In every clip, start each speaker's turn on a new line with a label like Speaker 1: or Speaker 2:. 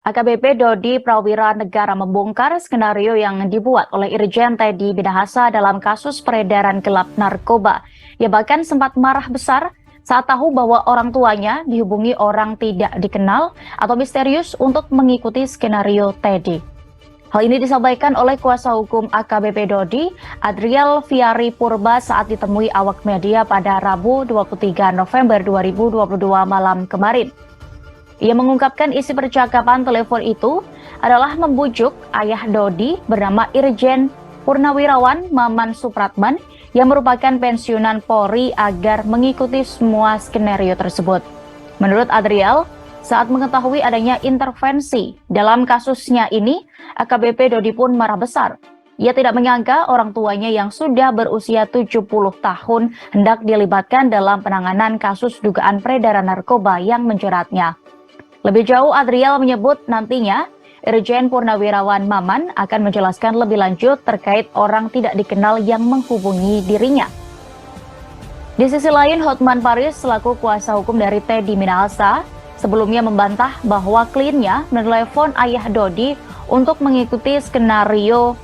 Speaker 1: AKBP Dodi Prawira Negara membongkar skenario yang dibuat oleh Irjen Teddy Minahasa dalam kasus peredaran gelap narkoba. Ia bahkan sempat marah besar saat tahu bahwa orang tuanya dihubungi orang tidak dikenal atau misterius untuk mengikuti skenario Teddy. Hal ini disampaikan oleh kuasa hukum AKBP Dodi, Adriel Fiari Purba saat ditemui awak media pada Rabu 23 November 2022 malam kemarin. Ia mengungkapkan isi percakapan telepon itu adalah membujuk ayah Dodi bernama Irjen Purnawirawan Maman Supratman yang merupakan pensiunan Polri agar mengikuti semua skenario tersebut. Menurut Adriel, saat mengetahui adanya intervensi dalam kasusnya ini, AKBP Dodi pun marah besar. Ia tidak menyangka orang tuanya yang sudah berusia 70 tahun hendak dilibatkan dalam penanganan kasus dugaan peredaran narkoba yang menjeratnya. Lebih jauh, Adriel menyebut nantinya Irjen Purnawirawan Maman akan menjelaskan lebih lanjut terkait orang tidak dikenal yang menghubungi dirinya. Di sisi lain, Hotman Paris selaku kuasa hukum dari Teddy Minahasa sebelumnya membantah bahwa kliennya menelepon ayah Dodi untuk mengikuti skenario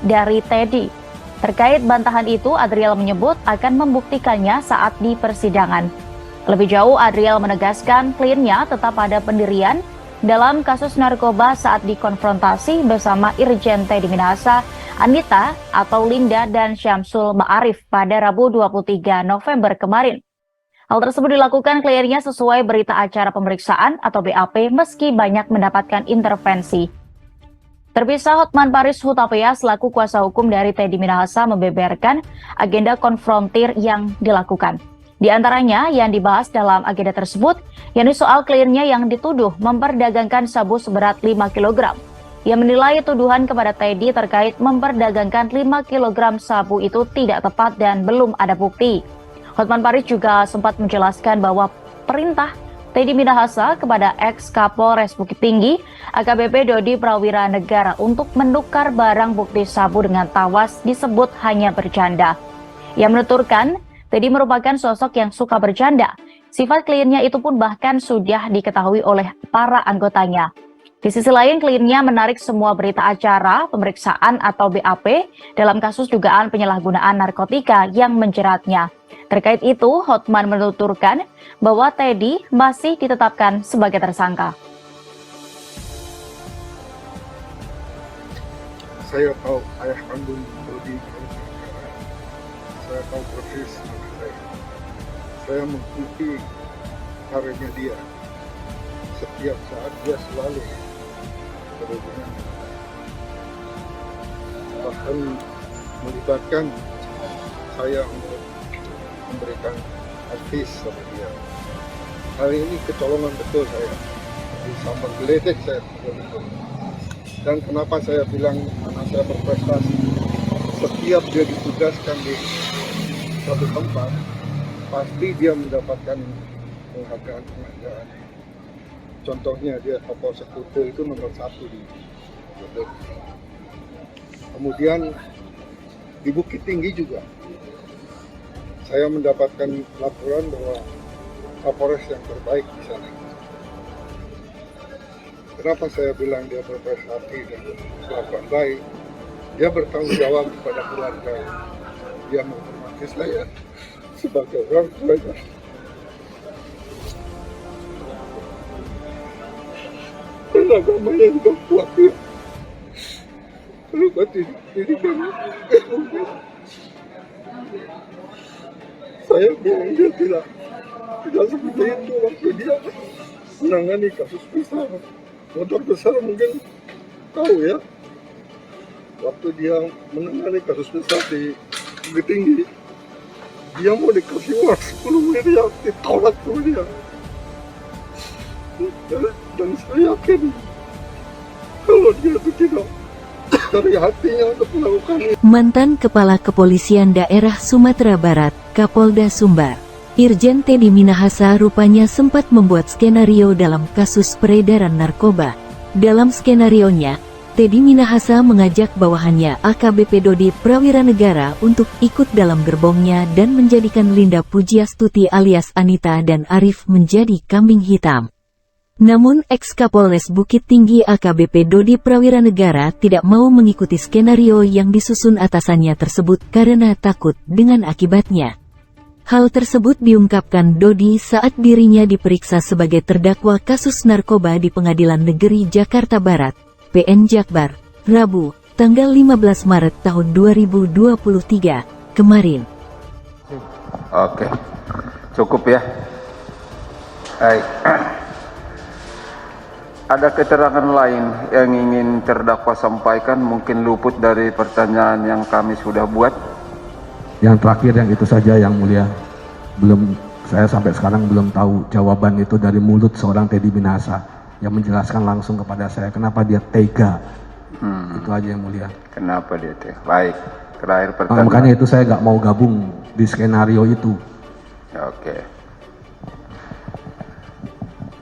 Speaker 1: dari Teddy. Terkait bantahan itu, Adriel menyebut akan membuktikannya saat di persidangan. Lebih jauh, Adriel menegaskan kliennya tetap ada pendirian dalam kasus narkoba saat dikonfrontasi bersama Irjen Teddy Minahasa, Anita atau Linda dan Syamsul Ma'arif pada Rabu 23 November kemarin. Hal tersebut dilakukan kliennya sesuai berita acara pemeriksaan atau BAP meski banyak mendapatkan intervensi. Terpisah, Hotman Paris Hutapea selaku kuasa hukum dari Teddy Minahasa membeberkan agenda konfrontir yang dilakukan. Di antaranya yang dibahas dalam agenda tersebut, yakni soal kliennya yang dituduh memperdagangkan sabu seberat 5 kg. Ia menilai tuduhan kepada Teddy terkait memperdagangkan 5 kg sabu itu tidak tepat dan belum ada bukti. Hotman Paris juga sempat menjelaskan bahwa perintah Teddy Minahasa kepada ex-Kapolres Bukit Tinggi, AKBP Dodi Prawira Negara untuk menukar barang bukti sabu dengan tawas disebut hanya bercanda. Ia menuturkan, Teddy merupakan sosok yang suka bercanda. Sifat kliennya itu pun bahkan sudah diketahui oleh para anggotanya. Di sisi lain, kliennya menarik semua berita acara, pemeriksaan atau BAP dalam kasus dugaan penyalahgunaan narkotika yang menjeratnya. Terkait itu, Hotman menuturkan bahwa Teddy masih ditetapkan sebagai tersangka.
Speaker 2: Saya tahu ayah kandung Dodi, saya tahu persis. Saya mengikuti karirnya dia. Setiap saat dia selalu berhubungan, bahkan melibatkan saya untuk memberikan advice sama dia. Hari ini kecolongan betul saya, sama geledek saya betul. Dan kenapa saya bilang anak saya berprestasi? Setiap dia ditugaskan di satu tempat, pasti dia mendapatkan penghargaan. Contohnya dia Kapol Sekutu itu nomor 1 di Bogor. Kemudian di Bukit Tinggi juga saya mendapatkan laporan bahwa Kapolres yang terbaik di sana. Kenapa saya bilang dia berprestasi dan kelakuan baik? Dia bertanggung jawab kepada keluarga. Dia menghormati saya sebagai orang tuanya. Dan agamanya juga kuat ya. Lalu didikan saya bilang dia tidak seperti itu waktu dia menangani kasus besar. Motor besar mungkin tahu ya. Waktu dia menangani kasus besar di Bukit Tinggi, dia mau dikasih uang 10 miliar, ditolak sama dia. Dan saya yakin kalau dia itu tidak dari hatinya untuk melakukan itu.
Speaker 3: Mantan Kepala Kepolisian Daerah Sumatera Barat, Kapolda Sumbar, Irjen Teddy Minahasa rupanya sempat membuat skenario dalam kasus peredaran narkoba. Dalam skenarionya, Teddy Minahasa mengajak bawahannya AKBP Dodi Prawira Negara untuk ikut dalam gerbongnya dan menjadikan Linda Pujiastuti alias Anita dan Arif menjadi kambing hitam. Namun ex-Kapolres Bukit Tinggi AKBP Dodi Prawiranegara tidak mau mengikuti skenario yang disusun atasannya tersebut karena takut dengan akibatnya. Hal tersebut diungkapkan Dodi saat dirinya diperiksa sebagai terdakwa kasus narkoba di Pengadilan Negeri Jakarta Barat, PN Jakbar, Rabu, tanggal 15 Maret tahun 2023, kemarin.
Speaker 4: Oke, cukup ya. Baik. Ada keterangan lain yang ingin terdakwa sampaikan, mungkin luput dari pertanyaan yang kami sudah buat.
Speaker 5: Yang terakhir yang itu saja yang mulia, saya sampai sekarang belum tahu jawaban itu dari mulut seorang Teddy Minahasa yang menjelaskan langsung kepada saya kenapa dia tega. Itu aja yang mulia.
Speaker 4: Kenapa dia tega? Baik, terakhir pertanyaan.
Speaker 5: Makanya itu saya nggak mau gabung di skenario itu.
Speaker 4: Oke.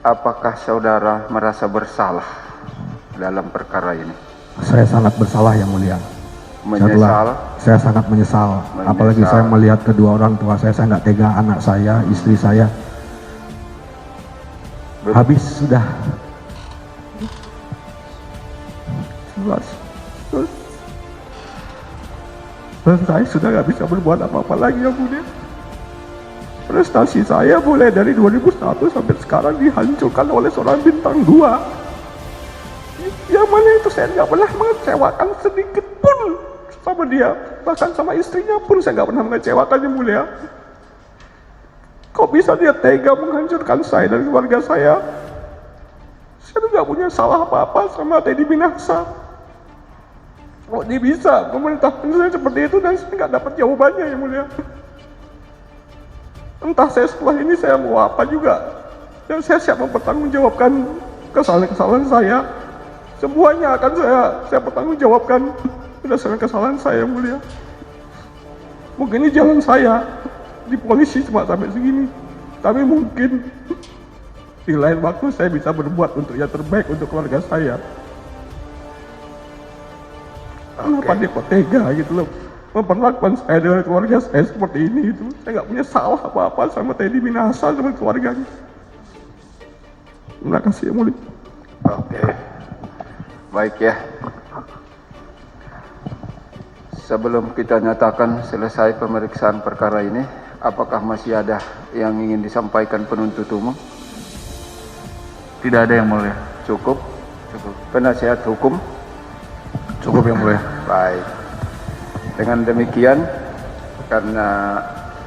Speaker 4: Apakah saudara merasa bersalah dalam perkara ini?
Speaker 5: Saya sangat bersalah yang mulia.
Speaker 4: Menyesal?
Speaker 5: Saya sangat menyesal. Apalagi saya melihat kedua orang tua saya nggak tega, anak saya, istri saya. Habis sudah. Dan saya sudah nggak bisa berbuat apa-apa lagi yang mulia. Prestasi saya mulai dari 2001 sampai sekarang dihancurkan oleh seorang bintang 2. Yang mana itu saya nggak pernah mengecewakan sedikit pun sama dia. Bahkan sama istrinya pun saya nggak pernah mengecewakan yang mulia. Kok bisa dia tega menghancurkan saya dan keluarga saya? Saya nggak punya salah apa-apa sama Teddy Minahasa. Kok dia bisa memerintahkan saya seperti itu dan saya nggak dapat jawabannya yang mulia. Entah saya setelah ini saya mau apa juga. Dan saya siap mempertanggungjawabkan kesalahan-kesalahan saya. Semuanya akan saya pertanggungjawabkan berdasarkan kesalahan saya yang mulia. Mungkin ini jalan saya di polisi cuma sampai segini. Tapi mungkin di lain waktu saya bisa berbuat untuk yang terbaik untuk keluarga saya. Kenapa dia kok tega gitu loh memperlakukan saya dengan keluarga saya seperti ini itu. Saya nggak punya salah apa-apa sama Teddy Minahasa sama keluarganya. Terima kasih yang mulia.
Speaker 4: Oke. Baik ya. Sebelum kita nyatakan selesai pemeriksaan perkara ini, apakah masih ada yang ingin disampaikan penuntut umum?
Speaker 6: Tidak ada yang mulia.
Speaker 4: Cukup? Cukup. Penasihat hukum?
Speaker 6: Cukup yang mulia.
Speaker 4: Baik. Dengan demikian, karena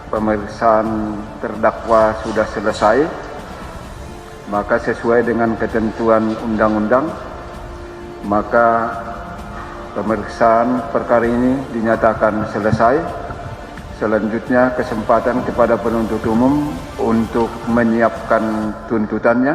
Speaker 4: pemeriksaan terdakwa sudah selesai, maka sesuai dengan ketentuan undang-undang, maka pemeriksaan perkara ini dinyatakan selesai. Selanjutnya kesempatan kepada penuntut umum untuk menyiapkan tuntutannya.